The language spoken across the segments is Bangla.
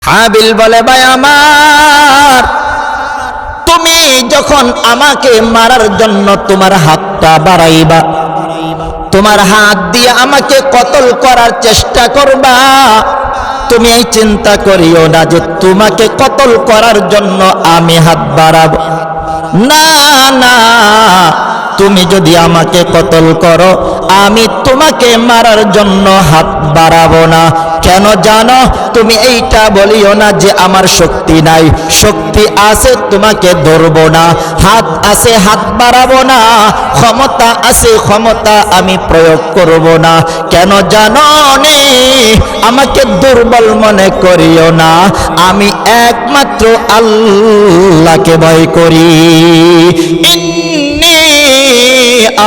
হাবিল বলে, ভাই আমার, তুমি যখন আমাকে মারার জন্য তোমার হাতটা বাড়াইবা, তোমার হাত দিয়ে আমাকে কতল করার চেষ্টা করবা, তুমি এই চিন্তা করিও না যে তোমাকে কতল করার জন্য আমি হাত বাড়াবো। না না, তুমি যদি আমাকে কতল করো, আমি তোমাকে মারার জন্য হাত বাড়াবো না। কেন জানো? তুমি এইটা বলিও না যে আমার শক্তি নাই। শক্তি আছে, তোমাকে ধরবো না। হাত আছে, হাত বাড়াবো না। ক্ষমতা আছে, ক্ষমতা আমি প্রয়োগ করব না। কেন জানো নে? আমাকে দুর্বল মনে করিও না। আমি একমাত্র আল্লাহকে ভয় করি। ইন্নী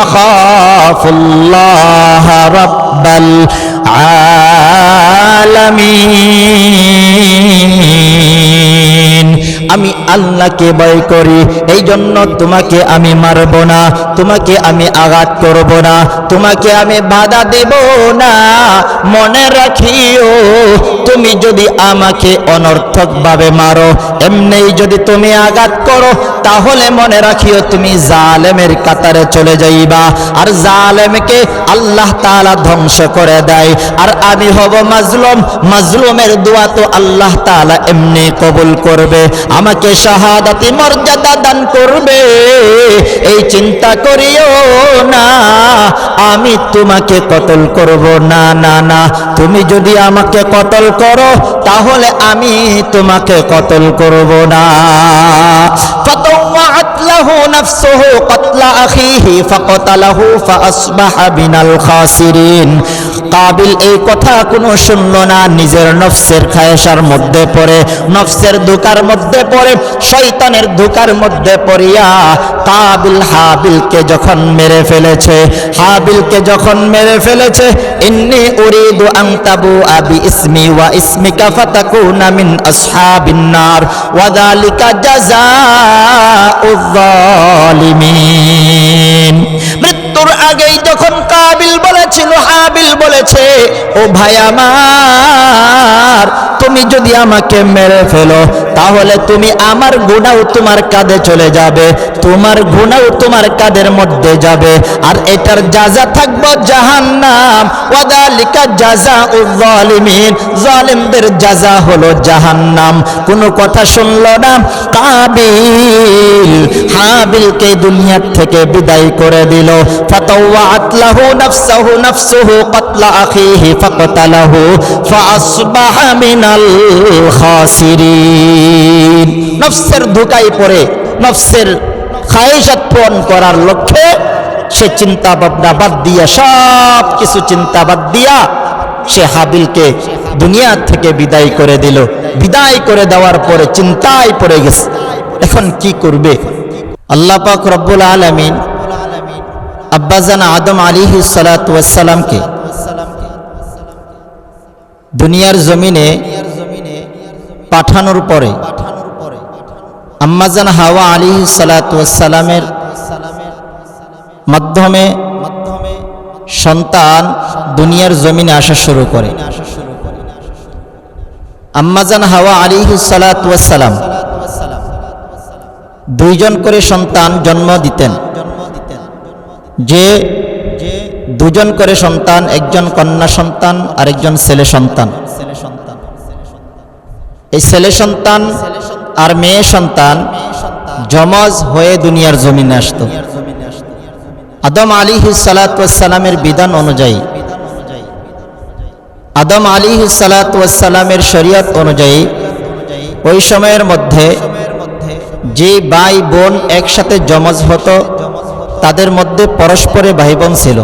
আখাফুল্লাহ রাব্বাল আলামিন। আমি আল্লাহকে ভয় করি, এই জন্য তোমাকে আমি মারব না, তোমাকে আমি আঘাত করব না, তোমাকে আমি বাধা দেব না। মনে রাখিও, তুমি যদি আমাকে অনর্থকভাবে মারো, এমনি যদি তুমি আঘাত করো, তাহলে মনে রাখিও তুমি জালেমের কাতারে চলে যাইবা। আর জালেমকে আল্লাহ তাআলা ধ্বংস করে দেয়, আর আমি হব মাজলুম। মাজলুমের দোয়া তো আল্লাহ তাআলা এমনি কবুল করবে, আমাকে শাহাদাতি মর্যাদা দান করবে। এই চিন্তা করিও না আমি তোমাকে কতল করব। না না না, তুমি যদি আমাকে কতল করো, তাহলে আমি তোমাকে কতল করব না। ফাতাওয়াত লাহু নাফসুহু কতলা আখিহি ফাকাতালাহু ফাআসবাহা মিনাল খাসিরিন। কাবিল এই কথা কোনো শুনল না, নিজের নফসের খায়েশার মধ্যে পড়ে, নফসের ধোঁকার মধ্যে পড়ে, শয়তানের ধোঁকার মধ্যে পড়িয়া কাবিল হাবিলকে যখন মেরে ফেলেছে, হাবিলকে যখন মেরে ফেলেছে, ইন্নী উরিদু আন তাবুআ বিইসমি ওয়া ইসমিকা ফাতাকুনা মিন আসহাবিন নার ওয়া যালিকা জাযাউয যালিমিন। মৃত্যুর আগেই যখন কাবিল বলেছিল, হাবিল বলেছে, ও ভাই আমার, তুমি যদি আমাকে মেরে ফেলো, তাহলে তুমি আমার গুনাহ তোমার কাঁধে চলে যাবে, তোমার গুনাহ তোমার কাঁধের মধ্যে যাবে, আর এটার জাযা থাকবে জাহান্নাম। ওয়াদালিকা জাযাউয যালিমিন, জালিমদের জাযা হলো জাহান্নাম। কোনো কথা শুনল না কাবিল, হাবিলকে দুনিয়া থেকে বিদায় করে দিল। ফাতাওয়াত লাহু নাফসুহু কতলা আখিহি ফাকাতালাহু ফাআসবাহা মিনাল খাসিরিন। নফসের ধোঁকায় পড়ে, নফসের খায়েশাত পূরণ করার লক্ষ্যে সে চিন্তা ভাবনা বাদ দিয়া, সব কিছু চিন্তা বাদ দিয়া সে হাবিলকে দুনিয়া থেকে বিদায় করে দিল। বিদায় করে দেওয়ার পরে চিন্তায় পড়ে গেছে, এখন কি করবে। আল্লাহ পাক রব্বুল আলামিন আব্বাজান আদম আলাইহিস সালাতু ওয়াস সালামকে দুনিয়ার জমিনে পাঠানোর পরে আম্মাজান হাওয়া আলাইহিস সালাতু ওয়াস সালামের মাধ্যমে সন্তান দুনিয়ার জমিনে আসা শুরু করে। আম্মাজান হাওয়া আলাইহিস সালাতু ওয়াস সালাম দুইজন করে সন্তান জন্ম দিতেন, যে দুজন করে সন্তান, একজন কন্যা সন্তান আর একজন ছেলে সন্তান। এই ছেলে সন্তান আর মেয়ে সন্তান জমজ হয়ে দুনিয়ার জমিনে আসত। আদম আলাইহিস সালাতু ওয়াস সালামের বিধান অনুযায়ী, আদম আলাইহিস সালাতু ওয়াস সালামের শরীয়ত অনুযায়ী, ওই সময়ের মধ্যে যে ভাই বোন একসাথে জমজ হতো, তাদের মধ্যে পরস্পরে ভাই বোন ছিল।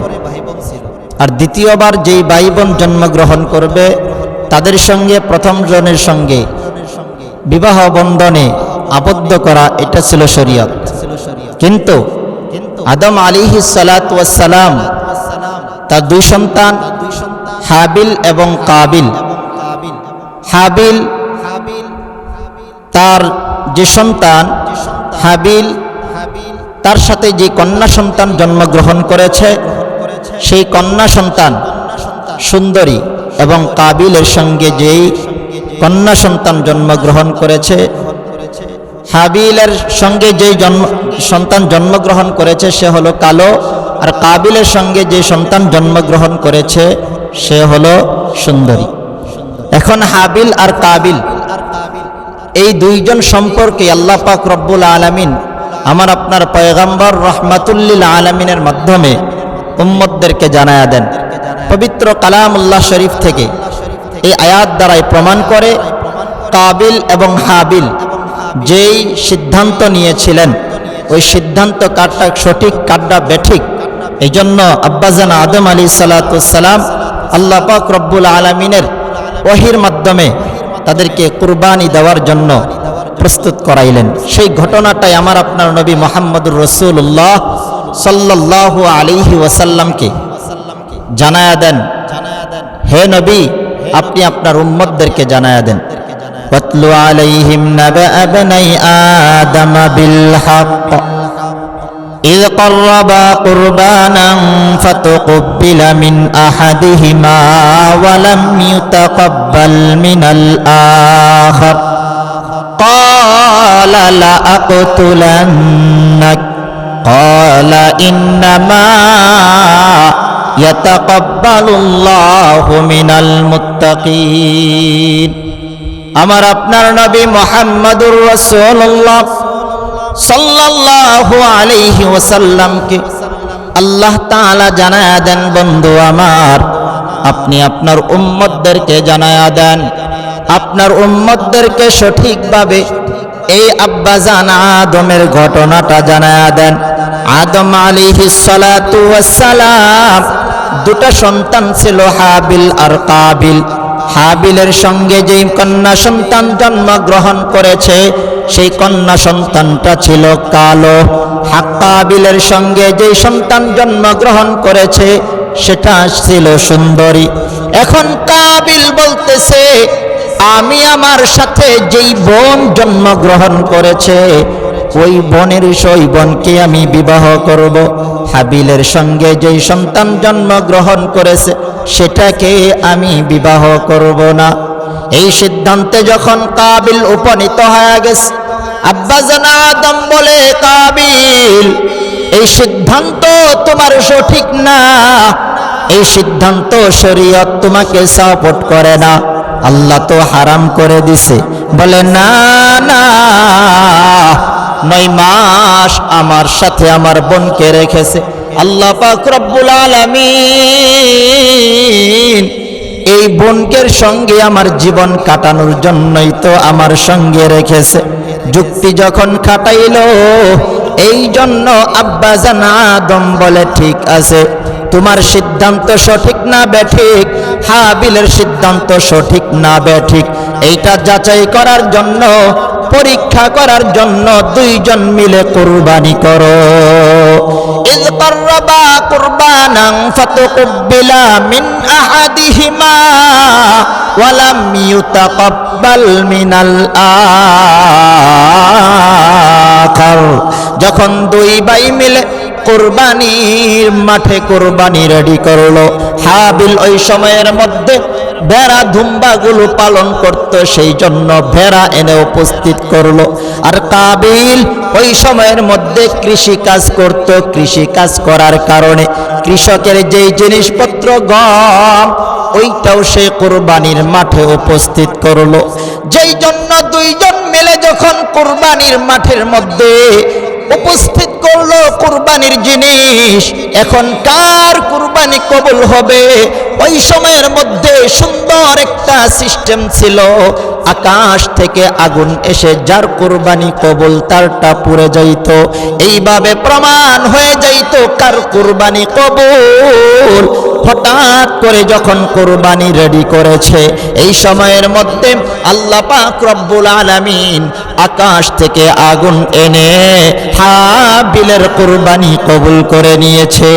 আর দ্বিতীয়বার যেই ভাই বোন জন্মগ্রহণ করবে, তাদের সঙ্গে প্রথম জনের সঙ্গে বিবাহ বন্ধনে আবদ্ধ করা, এটা ছিল শরীয়ত। কিন্তু আদম আলাইহিস সালাতু ওয়াস সালাম তার দুই সন্তান হাবিল এবং কাবিল, হাবিল তার যে সন্তান হাবিল, তার সাথে যে কন্যা সন্তান জন্মগ্রহণ করেছে, সেই কন্যা সন্তান সুন্দরী, এবং কাবিলের সঙ্গে যেই কন্যা সন্তান জন্মগ্রহণ করেছে। হাবিলের সঙ্গে যেই সন্তান জন্মগ্রহণ করেছে সে হলো কালো, আর কাবিলের সঙ্গে যে সন্তান জন্মগ্রহণ করেছে সে হলো সুন্দরী। এখন হাবিল আর কাবিল এই দুইজন সম্পর্কে আল্লাহ পাক রব্বুল আলামিন আমার আপনার পয়গম্বর রাহমাতুল্লিল আলামিনের মাধ্যমে উম্মতদেরকে জানায়া দেন। পবিত্র কালামুল্লাহ শরীফ থেকে এই আয়াত দ্বারাই প্রমাণ করে কাবিল এবং হাবিল যেই সিদ্ধান্ত নিয়েছিলেন ওই সিদ্ধান্ত কারটা সঠিক কারটা বেঠিক, এই জন্য আব্বাজান আদম আলাইহিস সালাম আল্লাহ পাক রব্বুল আলামিনের ওহীর মাধ্যমে তাদেরকে কুরবানি দেওয়ার জন্য প্রস্তুত করাইলেন। সেই ঘটনাটাই আমার আপনার নবী মুহাম্মদুর রাসূলুল্লাহ সাল্লাল্লাহু আলাইহি ওয়াসাল্লামকে জানায়া দেন। হে নবী, আপনি আপনার উম্মতদেরকে জানায়া দেন। ওয়াতলু আলাইহিম নাবা বনি আদম বিল হক إذ قربا قربانا فتقبل من أحدهما ولم يتقبل من الآخر قال لأقتلنك قال إنما يتقبل الله من المتقين। আমার আপনার নবী মুহাম্মদুর রাসূলুল্লাহ সাল্লাল্লাহু আলাইহি ওয়াসাল্লামকে আল্লাহ তাআলা জানায়া দেন, বন্ধু আমার, আপনি আপনার উম্মতদেরকে জানায়া দেন, আপনার উম্মতদেরকে সঠিকভাবে এই আব্বাজান আদমের ঘটনাটা জানায়া দেন। আদম আলাইহিস সালাতু ওয়াস সালাম দুটো সন্তান ছিল, হাবিল আর কাবিল। হাবিলের সঙ্গে যেই কন্যা সন্তান জন্মগ্রহণ করেছে সেই কন্যা সন্তানটা ছিল কালো। কাবিলের সঙ্গে যেই সন্তান জন্মগ্রহণ করেছে সেটা ছিল সুন্দরী। এখন কাবিল বলতেছে, আমি আমার সাথে যেই বোন জন্মগ্রহণ করেছে ওই বোনকে আমি বিবাহ করব। হাবিলের সঙ্গে যেই সন্তান জন্মগ্রহণ করেছে সেটাকে আমি বিবাহ করব না। এই সিদ্ধান্তে যখন কাবিল উপনীত হয়ে গেছে, আব্বাজান আদম বলে, কাবিল, এই সিদ্ধান্ত তোমার সঠিক না, এই সিদ্ধান্ত শরীয়ত তোমাকে সাপোর্ট করে না, আল্লাহ তো হারাম করে দিছে। বলে, না না, 9 মাস আমার সাথে আমার বোনকে রেখেছে আল্লাহ পাক রব্বুল আলামিন। এই বোনকের সঙ্গে আমার জীবন কাটানোর জন্যই তো আমার সঙ্গে রেখেছে। যুক্তি যখন খাটাইল, এই জন্য আব্বাজান আদম বলে, ঠিক আছে, তোমার সিদ্ধান্ত সঠিক না বেঠিক, হাবিলের সিদ্ধান্ত সঠিক না বেঠিক, এইটা যাচাই করার জন্য, পরীক্ষা করার জন্য দুইজন মিলে কুরবানি করো। ইয করবা কুরবানান ফাতুকবিলা মিন আহাদিহিমা ওয়া লাম ইউতাকাব্বাল মিনাল আখার। যখন দুই ভাই মিলে কুরবানির মাঠে কুরবানি রেডি করলো, হাবিল ওই সময়ের মধ্যে ভেড়া ধুম্বাগুলো পালন করত, সেই জন্য ভেড়া এনে উপস্থিত করলো। আর কাবিল ওই সময়ের মধ্যে কৃষি কাজ করত, কৃষি কাজ করার কারণে কৃষকের যেই জিনিসপত্র গম ওইটাও সে কুরবানির মাঠে উপস্থিত করলো। যেই জন্য দুইজন মিলে যখন কুরবানির মাঠের মধ্যে উপস্থিত করলো কুরবানির জিনিস, এখন কার কুরবানি কবুল হবে? ওই সময়ের মধ্যে সুন্দর একটা সিস্টেম ছিল, আকাশ থেকে আগুন এসে যার কুরবানি কবুল তারটা পুড়ে যাইত। এইভাবে প্রমাণ হয়ে যাইত কার কুরবানি কবুল। হঠাৎ করে যখন কুরবানি রেডি করেছে, এই সময়ের মধ্যে আল্লাহ পাক রব্বুল আলামিন আকাশ থেকে আগুন এনে হাবিলের কুরবানি কবুল করে নিয়েছে।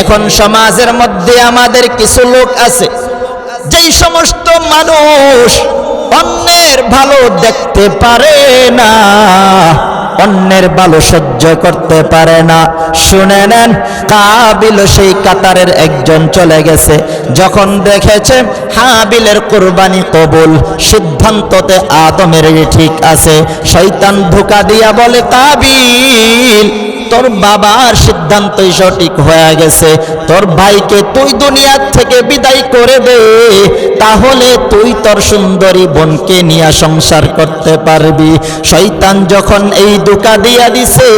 এখন সমাজের মধ্যে আমাদের কিছু লোক আছে, যেই সমস্ত মানুষ অন্যের ভালো দেখতে পারে না, অন্যের ভালো সহ্য করতে পারে না। শুনে নেন, কাবিল সেই কাতারের একজন চলে গেছে, যখন দেখেছে হাবিলের কুরবানি কবুল, সিদ্ধান্ততে আদমের ঠিক আছে, শয়তান ধোঁকা দিয়া বলে, কাবিল তোর বাবার সিদ্ধান্তই সঠিক হয়ে গেছে, তোর ভাইকে তুই দুনিয়া থেকে বিদায় করে দে, তাহলে তুই তোর সুন্দরী বোনকে নিয়ে সংসার করতে পারবি। শয়তান যখন এই ধোঁকা দিয়া দিছে,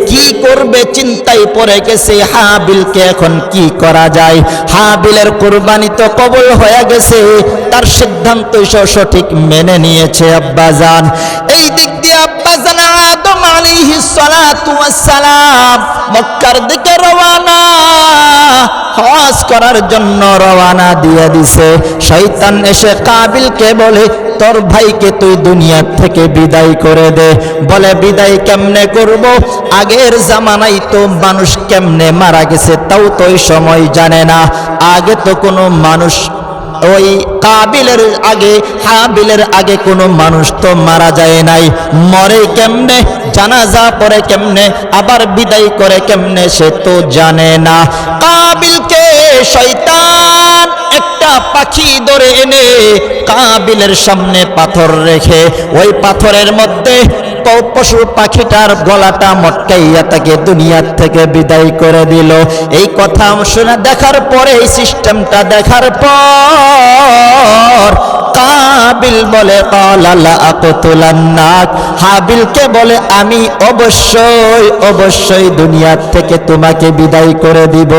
কি করবে চিন্তায় পড়ে গেছে, হাবিলকে এখন কি করা যায়। হাবিলের কুরবানি তো কবুল হয়ে গেছে, তার সিদ্ধান্ত সঠিক মেনে নিয়েছে আব্বাজান। এই দিক দিয়ে আব্বাজান আদম আলাইহিস সালাতু ওয়াস সালাম মক্কার দিকে রওনা, হজ করার জন্য রওনা দিয়ে দিছে। শয়তান এসে কাবিলকে বলে, তোর ভাইকে তুই দুনিয়া থেকে বিদায় করে দে। বলে, বিদায় কেমনে করব? আগের জামানায় তো মানুষ কেমনে মারা গেছে তাও তো ওই সময় জানে না। আগে তো কোনো মানুষ, ওই কাবিলের আগে হাবিলের আগে কোনো মানুষ তো মারা যায় নাই, মরে কেমনে, জানাজা পড়ে কেমনে, আবার বিদায় করে কেমনে সে তো জানে না। কাবিলকে শয়তান একটা পাখি ধরে এনে কাবিলের সামনে পাথর রেখে ওই পাথরের মধ্যে পশু পাখিটার গলাটা মটকাইয়া তাকে দুনিয়া থেকে বিদায় করে দিল। এই কথা শুনে দেখার পরে, এই সিস্টেমটা দেখার পর কাবিল বলে, ক্বালা লা আকতুলান্নাক, হাবিলকে বলে, আমি অবশ্যই অবশ্যই দুনিয়া থেকে তোমাকে বিদায় করে দিব।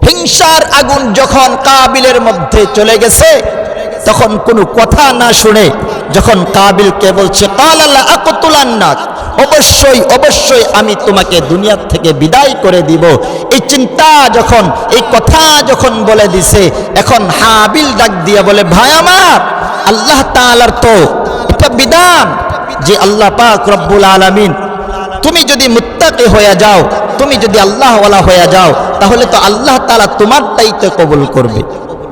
হিংসার আগুন যখন কাবিলের মধ্যে চলে গেছে, তখন কোনো কথা না শুনে যখন কাবিলকে বলছে, ক্বালা লা আকতুলান্নাক, অবশ্যই অবশ্যই আমি তোমাকে দুনিয়া থেকে বিদায় করে দিব, এই চিন্তা যখন, এই কথা যখন বলে দিছে, এখন হাবিল ডাক দিয়া বলে, ভাই আমার, আল্লাহ তাআলার তো এটা বিধান যে আল্লাহ পাক রব্বুল আলামিন, তুমি যদি মুত্তাকি হয়ে যাও, তুমি যদি আল্লাহওয়ালা হয়ে যাও, তাহলে তো আল্লাহ তাআলা তোমার দায়িত্ব কবুল করবে।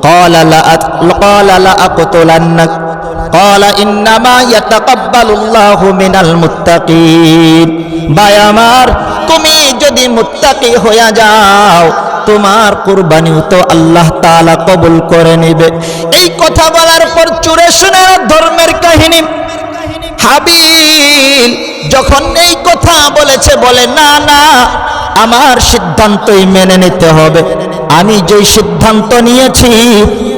ক্বালা লা আকতুলান্নাক ক্বালা ইন্নামা ইয়াতাকাব্বালুল্লাহু মিনাল মুত্তাকিন। ভাই আমার, তুমি যদি মুত্তাকি হয়ে যাও, তোমার কুরবানিও তো আল্লাহ তাআলা কবুল করে নেবে। এই কথা বলার পর চুরে শুনে ধর্মের কাহিনী, হাবিল যখন এই কথা বলেছে, বলে, না না, আমার সিদ্ধান্তই মেনে নিতে হবে, আমি যেই সিদ্ধান্ত নিয়েছি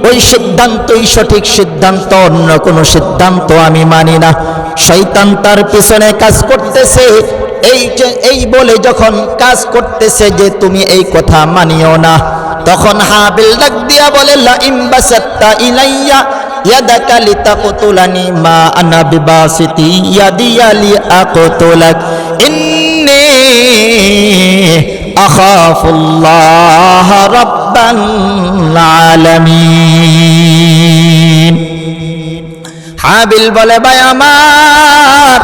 ওই সিদ্ধান্তই সঠিক সিদ্ধান্ত, অন্য কোনো সিদ্ধান্ত আমি মানি না। শয়তান তার পিছনে কাজ করতেছে, এই বলে যখন কাজ করতেছে যে তুমি এই কথা মানিও না, তখন হাবিল ডাক দিয়া বলে, লা ইন বাসাত্তা ইলাইয়া ইয়াদাকা লিতাকতুলানি মা আনা বিবাসিতি ইয়াদিয়া লিআকতুলাক ইন্নী আখাফুল্লাহ রাব্বাল আলামিন। হাবিল বলে, ভাই আমার,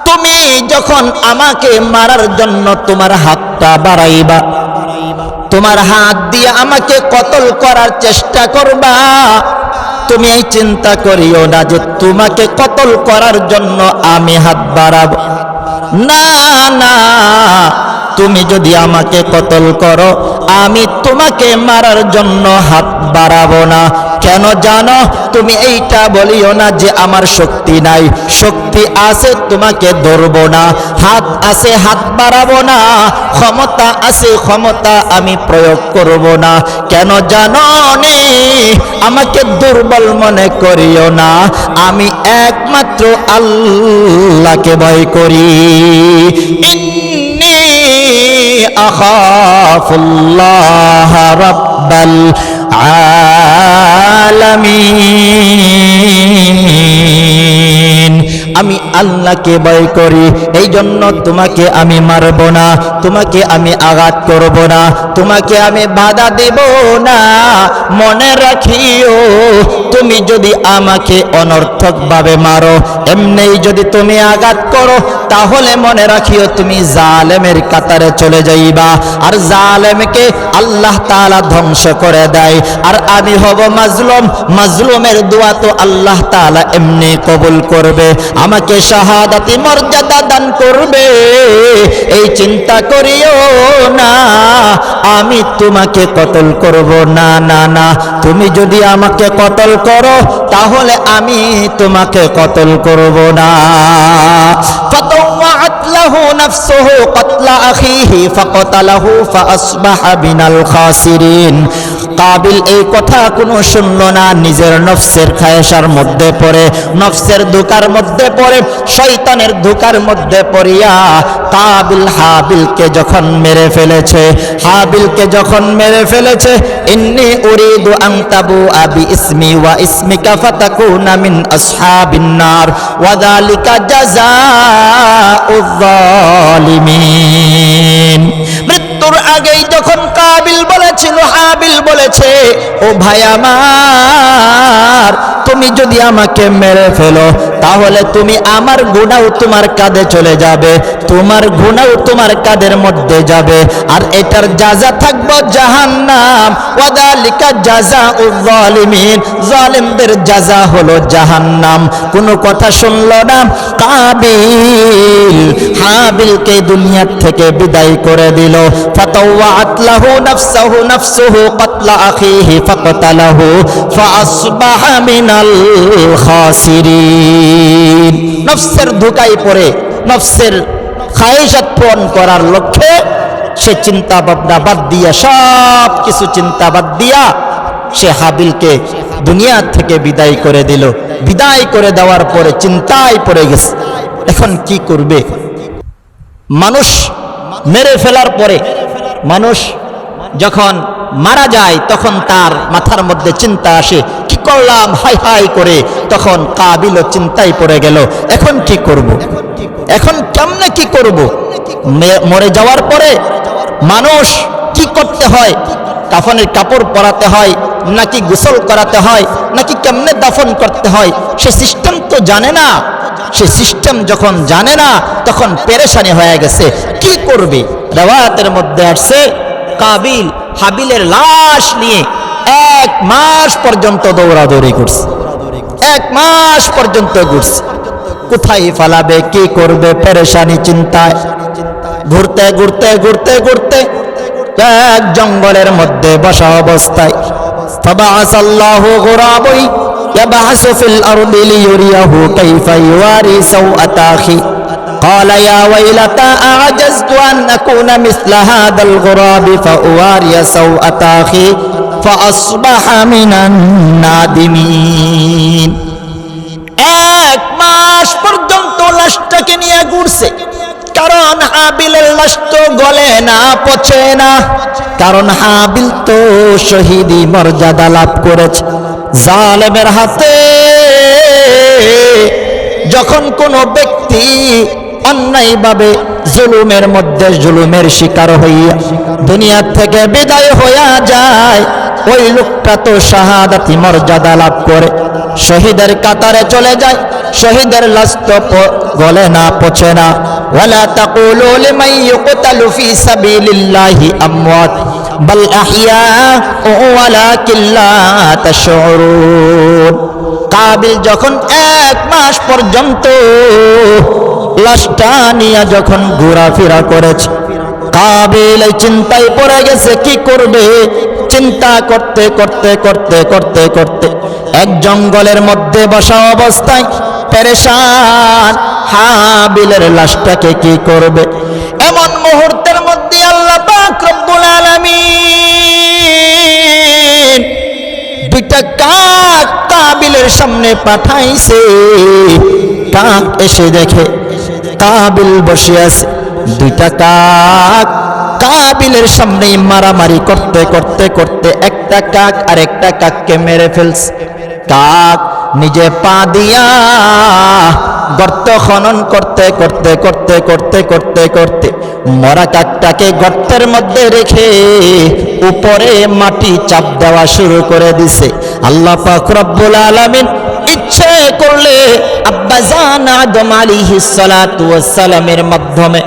তুমি যখন আমাকে মারার জন্য তোমার হাতটা বাড়াইবা, তোমার হাত দিয়ে আমাকে কতল করার চেষ্টা করবা, তুমি এই চিন্তা করিও না যে তোমাকে কতল করার জন্য আমি হাত বাড়াবো। না না, তুমি যদি আমাকে কতল করো, আমি তোমাকে মারার জন্য হাত বাড়াবো না। কেন জানো? তুমি এইটা বলিও না যে আমার শক্তি নাই, শক্তি আছে, তোমাকে ধরবো না, হাত আছে, হাত বাড়াবো না, ক্ষমতা আছে, ক্ষমতা আমি প্রয়োগ করব না। কেন জানো নি? আমাকে দুর্বল মনে করিও না, আমি একমাত্র আল্লাহকে ভয় করি। ইন্নী আখাফুল্লাহ রাব্বাল আলামিন, আমি আল্লাহকে ভয় করি, এই জন্য তোমাকে আমি মারব না, তোমাকে আমি আঘাত করব না, তোমাকে আমি বাধা দেব না। মনে রাখিও তুমি যদি আমাকে অনর্থকভাবে মারো, এমনিই যদি তুমি আঘাত করো, তাহলে মনে রাখিও তুমি জালেমের কাতারে চলে যাইবা, আর জালেমকে আল্লাহ তাআলা ধ্বংস করে দেয়, আর আমি হব মাজলুম। মাজলুমের দোয়া তো আল্লাহ তাআলা এমনি কবুল করবে, আমাকে শাহাদাতি মর্যাদা দান করবে। এই চিন্তা করিও না আমি তোমাকে কতল করব, না না না, তুমি যদি আমাকে কতল করো তাহলে আমি তোমাকে কতল করব না। ফাতাওয়াত লাহু নাফসুহু কতলা আখিহি ফাকাতালাহু ফাআসবাহা মিনাল খাসিরিন। কাবিল এই কথা কোনো শুনল না, নিজের নফসের খায়েশার মধ্যে পড়ে, নফসের ধোঁকার মধ্যে পড়ে, শয়তানের ধোঁকার মধ্যে পড়িয়া কাবিল হাবিলকে যখন মেরে ফেলেছে, হাবিলকে যখন মেরে ফেলেছে, ইন্নী উরিদু আন তাবুআ বিইসমি ওয়া ইসমিকা ফাতাকুনা মিন আসহাবিন নার ওয়া যালিকা জাযাউয যালিমিন। মৃত্যুর আগেই যখন কাবিল বলেছিল, হাবিল বলেছে, ও ভাই আমার, তুমি যদি আমাকে মেরে ফেলো তাহলে তুমি আমার গুনাহ তোমার কাঁধে চলে যাবে, তোমার গুনাহ তোমার কাঁধের মধ্যে যাবে, আর এটার জাযা থাকবে জাহান্নাম। ওয়া যালিকা জাযাউয যালিমিন, জালিমদের জাযা হলো জাহান্নাম। কোনো কথা শুনল না কাবিল, হাবিলকে দুনিয়ার থেকে বিদায় করে দিল। ফাতাওয়াত লাহু নাফসুহু কতলা আখিহি ফাকাতালাহু ফাআসবাহা মিনাল খাসিরিন। নফসের ধোঁকায় পড়ে, নফসের খায়েশাত পূরণ করার লক্ষ্যে সে চিন্তা ভাবনা বাদ দিয়া, সব কিছু চিন্তা বাদ দিয়া সে হাবিলকে দুনিয়া থেকে বিদায় করে দিল। বিদায় করে দেওয়ার পরে চিন্তায় পড়ে গেছে, এখন কি করবে। মানুষ মেরে ফেলার পরে, মানুষ যখন মারা যায় তখন তার মাথার মধ্যে চিন্তা আসে, কি করলাম, হাই হাই করে। তখন কাবিলও চিন্তায় পড়ে গেল, এখন কি করব, এখন কেমনে কি করব। মরে যাওয়ার পরে মানুষ কি করতে হয়, কাফনের কাপড় পরাতে হয়, নাকি গোসল করাতে হয়, নাকি কেমনে দাফন করতে হয়, সে সিস্টেম তো জানে না। সে সিস্টেম যখন জানে না তখন পেরেশানি হয়ে গেছে, কি করবে। রাওয়ায়াতের মধ্যে আসছে কাবিল হাবিলের লাশ নিয়ে 1 মাস পর্যন্ত দৌড়াদৌড়ি করছে, 1 মাস পর্যন্ত ঘুরছে, কোথায় ফালাবে, কি করবে, পেরেশানি চিন্তায় ঘুরতে ঘুরতে ঘুরতে ঘুরতে এক জঙ্গলের মধ্যে বসা অবস্থায় ফাবাআসাল্লাহু গুরাবাই ইয়াবহাসু ফিল আরদি লিয়ুরিয়াহু কাইফা ইওয়ারি সাওআতা আখি قال يا ويلتى أعجزت أن أكون مثل هذا الغراب فأواري سوءة أخي فأصبح من النادمين। 1 মাস পর্যন্ত লাশটাকে নিয়ে ঘুরছে, কারণ হাবিলের লাশ তো গলে না, পচে না, কারণ হাবিল তো শহীদি মর্যাদা লাভ করেছে। জালেমের হাতে যখন কোনো ব্যক্তি অন্যায়ভাবে জুলুমের মধ্যে জুলুমের শিকার হইয়া দুনিয়া থেকে বিদায় হইয়া যায়, ওই লোকটা তো শাহাদাতি মর্যাদা লাভ করে শহীদের কাতারে চলে যায়। শহীদের লাশ তো গলে না, পচে না। ওয়ালা তাকুলু লিমান ইউকতালু ফি সাবিলিল্লাহি আমওয়াত বাল আহইয়া ওয়ালাকিন লা তাশউরুন। কাবিল যখন 1 মাস পর্যন্ত লাশটা নিয়ে যখন ঘোরাফেরা করেছে, কাবিল এই চিন্তায় পড়ে গেছে, কি করবে। চিন্তা করতে করতে করতে করতে করতে এক জঙ্গলের মধ্যে বসা অবস্থায় পেরেশান, হাবিলের লাশটাকে কি করবে। এমন মুহূর্তের মধ্যে আল্লাহ পাক রব্বুল আলামিন 2টা কাক কাবিলের সামনে পাঠাইছে। কাক এসে দেখে কাবিল বসে আছে, 2টা কাক কাবিলের সামনেই মারামারি করতে করতে করতে একটা কাক আরেকটা কাককে মেরে ফেলছে। কাক নিজে পা দিয়া গর্ত খনন করতে করতে করতে করতে করতে করতে মরা কাকটাকে গর্তের মধ্যে রেখে উপরে মাটি চাপ দেওয়া শুরু করে দিছে। আল্লাহ পাক রব্বুল আলামিন ইচ্ছে করলে আব্বাজান আদম আলাইহিস সালাতু ওয়াস সালামের মাধ্যমে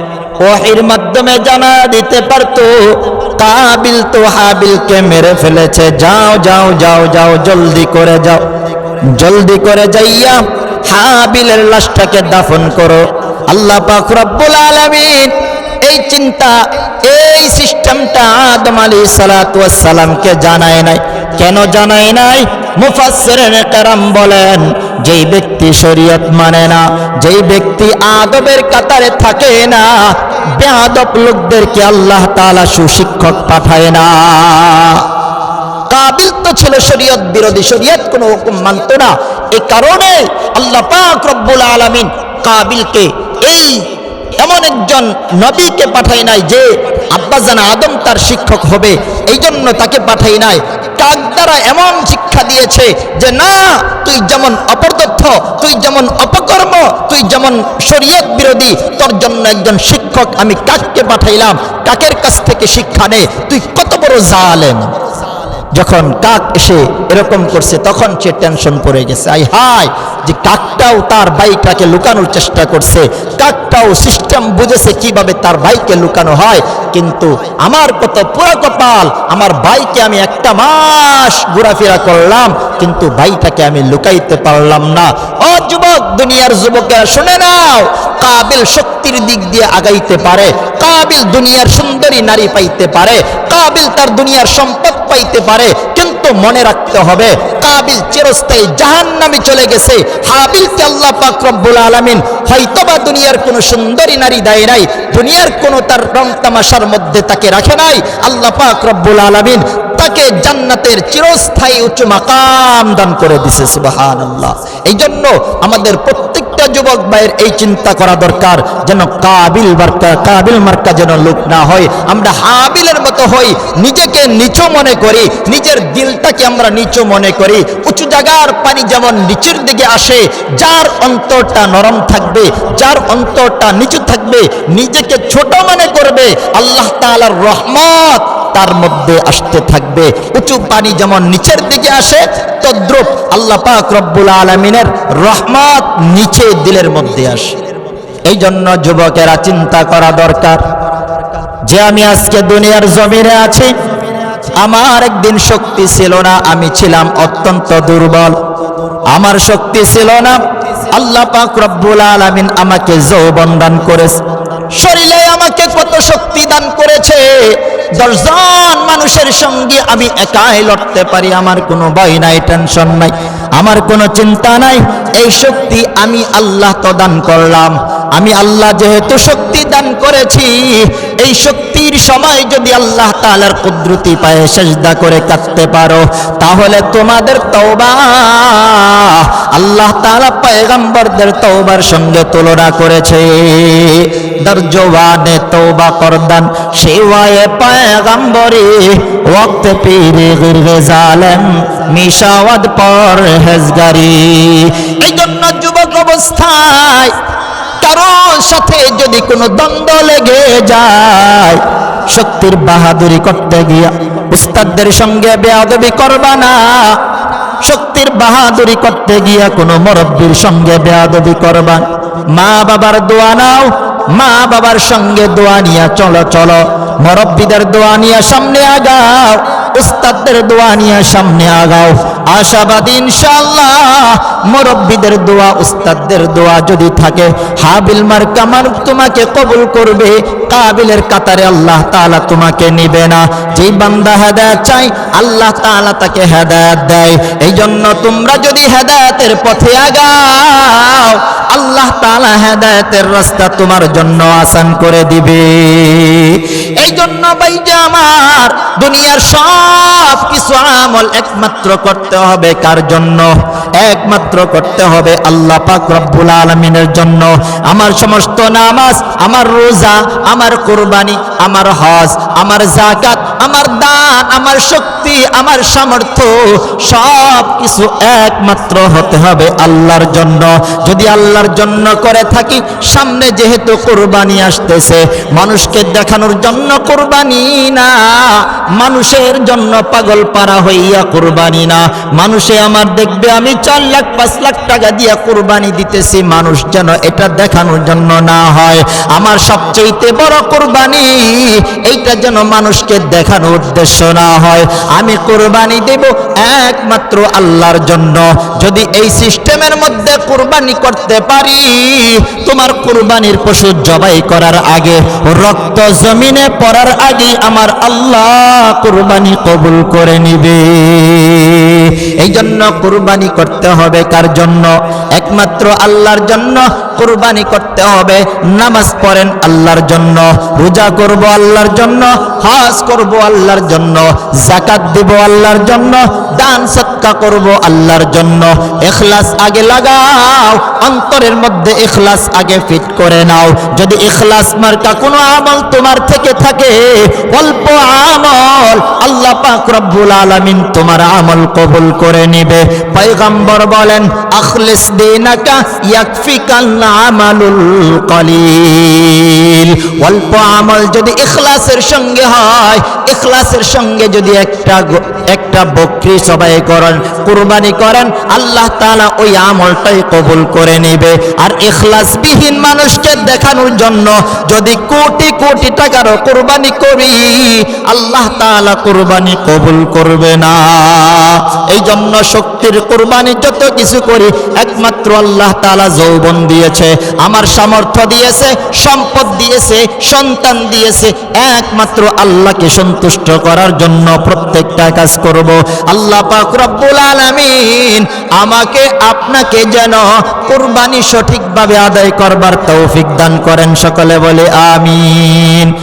ওহীর মাধ্যমে জানা দিতে পারতো কাবিল তো হাবিলকে মেরে ফেলেছে, যাও যাও যাও যাও জলদি করে যাও, জলদি করে যাইয়া হাবিলের লাশটাকে দাফন করো। আল্লাহ পাক রব্বুল আলামিন এই চিন্তা এই সিস্টেমটা আদম আলাইহিস সালাতু ওয়াস সালামকে জানায় নাই। কেন জানায় নাই? মুফাসসিরিনে কেরাম বলেন, যেই ব্যক্তি শরীয়ত মানে না, যেই ব্যক্তি আদবের কাতারে থাকে না, বেয়াদব লোকদেরকে আল্লাহ তাআলা সুশিক্ষক পাঠায় না। কাবিল তো ছিল শরীয়ত বিরোধী, শরীয়ত কোনো হুকুম মানত না। এই কারণে আল্লাহ পাক রব্বুল আলামিন কাবিলকে এই এমন একজন নবীকে পাঠায় নাই যে আব্বাজান আদম তার শিক্ষক হবে, এই জন্য তাকে পাঠাই নাই। কাক দ্বারা এমন শিক্ষা দিয়েছে যে না, তুই যেমন অপরতথ্য, তুই যেমন অপকর্ম, তুই যেমন শরীয়ত বিরোধী, তোর জন্য একজন শিক্ষক আমি কাককে পাঠাইলাম, কাকের কাছ থেকে শিক্ষা নে, তুই কত বড় জালেম। যখন কাক এসে এরকম করছে তখন সে টেনশন পড়ে গেছে, আই হায়, যে কাকটাও তার ভাইটাকে লুকানোর চেষ্টা করছে, কাকটাও সিস্টেম বুঝেছে কিভাবে তার ভাইকে লুকানো হয়, কিন্তু আমার কত পুরো কপাল, আমার ভাইকে আমি একটা মাস ঘোরাফেরা করলাম কিন্তু ভাইটাকে আমি লুকাইতে পারলাম না। ও যুবক, দুনিয়ার যুবকেরা শুনে নাও, কাবিল শক্তির দিক দিয়ে আগাইতে পারে, কাবিল দুনিয়ার সুন্দরী নারী পাইতে পারে, কাবিল তার দুনিয়ার সম্পদ পাইতে পারে, কিন্তু মনে রাখতে হবে কাবিল চিরস্থায়ী জাহান্নামে চলে গেছে। হাবিলকে আল্লাহ পাক রব্বুল আলামিন হয়তোবা দুনিয়ার কোন সুন্দরী নারী দেয় নাই, দুনিয়ার কোন তার রং তামাশার মধ্যে তাকে রাখে নাই, আল্লাহ পাক রব্বুল আলামিন তাকে জান্নাতের চিরস্থায়ী উচ্চ মাকাম দান করে দিয়েছে। সুবহানাল্লাহ। এই জন্য আমাদের প্রত্যেকটা যুবক ভাইয়ের এই চিন্তা করা দরকার যেন কাবিল মার্কা যেন লোক না হয়, আমরা হাবিলের মতো হই, নিজেকে নিচু মনে করি, নিজের দিলটাকে আমরা নিচু মনে করি। উঁচু জায়গার পানি যেমন নিচের দিকে আসে, যার অন্তরটা নরম থাকবে, যার অন্তরটা নিচু থাকবে, নিজেকে ছোট মনে করবে, আল্লাহ তাআলার রহমত তার মধ্যে আসতে থাকবে। উঁচু পানি যেমন নিচের দিকে আসে, তদ্রূপ আল্লাহ পাক রব্বুল আলামিনের রহমত নিচে দিলের মধ্যে আসে। এই জন্য যুবকেরা চিন্তা করা দরকার যে আমি আজকে দুনিয়ার জমিনে আছি, আমার একদিন শক্তি ছিল না, আমি ছিলাম অত্যন্ত দুর্বল, আমার শক্তি ছিল না, আল্লাহ পাক রব্বুল আলামিন আমাকে যৌবন দান করেছে, শরীরে আমাকে কত শক্তি দান করেছে, 10 জন মানুষের সঙ্গে আমি একাই লড়তে পারি, আমার কোনো ভয় নাই, টেনশন নাই, আমার কোনো চিন্তা নাই। এই শক্তি আমি আল্লাহ তো দান করলাম, আমি আল্লাহ যেহেতু শক্তি দান করেছি, এই শক্তির সময় যদি আল্লাহ তাআলার কুদরতি পায়ে সিজদা করে কাঁদতে পারো, তাহলে তোমাদের তওবা আল্লাহ তাআলা পয়গম্বরদের তওবার সঙ্গে তুলনা করেছে। দরজওয়ানে তওবা করদান সেওয়ায়ে পয়গম্বরে ওয়াক্ত পীরে গিরগে জালেম মিশাওয়াদ পরহেজগারি। এই জন্য যুবক অবস্থায় কারোর সাথে যদি কোনো দ্বন্দ্ব লেগে যায়, শক্তির বাহাদুরি করতে গিয়া উস্তাদদের সঙ্গে বেয়াদবি করবা না, শক্তির বাহাদুরি করতে গিয়া কোনো মুরব্বির সঙ্গে বেয়াদবি করবা। মা বাবার দোয়া নাও, মা বাবার সঙ্গে দোয়া নিয়ে চলো চলো, মুরব্বিদের দোয়া নিয়ে সামনে আগাও, উস্তাদদের দোয়া নিয়ে সামনে আগাও। আশাবাদী ইনশাআল্লাহ মুরব্বিদের দোয়া, উস্তাদদের দোয়া যদি থাকে, হাবিল মার্কা মানুষ তোমাকে কবুল করবে, কাবিলের কাতারে আল্লাহ তাআলা তোমাকে নিবে না। যেই বান্দা হেদায়েত চাই আল্লাহ তাআলা তাকে হেদায়েত দেয়। এই জন্য তোমরা যদি হেদায়েতের পথে আগাও, আল্লাহ তাআলা হেদায়েতের রাস্তা তোমার জন্য আসান করে দিবে। এই জন্য ভাইজা আমার, দুনিয়ার সব সব কিছু আমল একমাত্র করতে হবে কার জন্য? একমাত্র করতে হবে আল্লাহ পাক রব্বুল আলামিনের জন্য। আমার সমস্ত নামাজ, আমার রোজা, আমার কুরবানি, আমার হজ, আমার যাকাত, আমার দান, আমার শক্তি, আমার সামর্থ্য সব কিছু একমাত্র হতে হবে আল্লাহর জন্য। যদি আল্লাহর জন্য করে থাকি, সামনে যেহেতু কুরবানি আসতেছে, মানুষকে দেখানোর জন্য কুরবানি না, মানুষের জন্য পাগল পারা হইয়া কুরবানি না। মানুষে আমার দেখবে আমি 4 লাখ 5 লাখ টাকা দিয়া কুরবানি দিতেছি, মানুষ যেন এটা দেখানোর জন্য না হয়। আমার সবচেয়ে বড় কুরবানি এইটা যেন মানুষকে দেখানোর উদ্দেশ্য না হয়। আমি কুরবানি দেব একমাত্র আল্লাহর জন্য। যদি এই সিস্টেমের মধ্যে কুরবানি করতে পারি, তোমার কুরবানির পশু জবাই করার আগে, রক্ত জমিনে পড়ার আগে আমার আল্লাহ কুরবানি কবুল করে নিবে। এই জন্য কুরবানি করতে হবে কার জন্য? একমাত্র আল্লাহর জন্য কুরবানি করতে হবে। নামাজ পড়েন আল্লাহর জন্য, রোজা করব আল্লাহর জন্য, হজ করব আল্লাহর জন্য, যাকাত দিব আল্লাহর জন্য, দান সদকা করব আল্লাহর জন্য। ইখলাস আগে লাগাও, অন্তরের মধ্যে ইখলাস আগে ফিট করে নাও। যদি ইখলাস মার্কা কোনো আমল তোমার থেকে থাকে, অল্প আমল, আল্লাহ পাক রব্বুল আলামিন তোমার আমল কবুল করে নিবে। পয়গম্বর বলেন, আখলিস দীনাকা ইয়াকফিকাল আমালুল কলিল। অল্প আমল যদি ইখলাসের সঙ্গে হয়, ইখলাসের সঙ্গে যদি একটা বকরি জবাই করেন, কুরবানি করেন, আল্লাহ তাআলা ওই আমলটাই কবুল করে নেবে। আর ইখলাসবিহীন মানুষকে দেখানোর জন্য যদি কোটি কোটি টাকারও কুরবানি করি, আল্লাহ তাআলা কুরবানি কবুল করবে না। এই জন্য শক্তির কুরবানি যত কিছু করি, একমাত্র আল্লাহ তাআলা যৌবন দিয়েছে, আমার সামর্থ্য দিয়েছে, সম্পদ দিয়েছে, সন্তান দিয়েছে, একমাত্র আল্লাহকে সন্তুষ্ট করার জন্য প্রত্যেকটা কাজ করব। আল্লাহ পাক রব্বুল আলামিন আমাকে আপনাকে যেন কুরবানি সঠিকভাবে আদায় করবার তৌফিক দান করেন। সকলে বলে আমিন।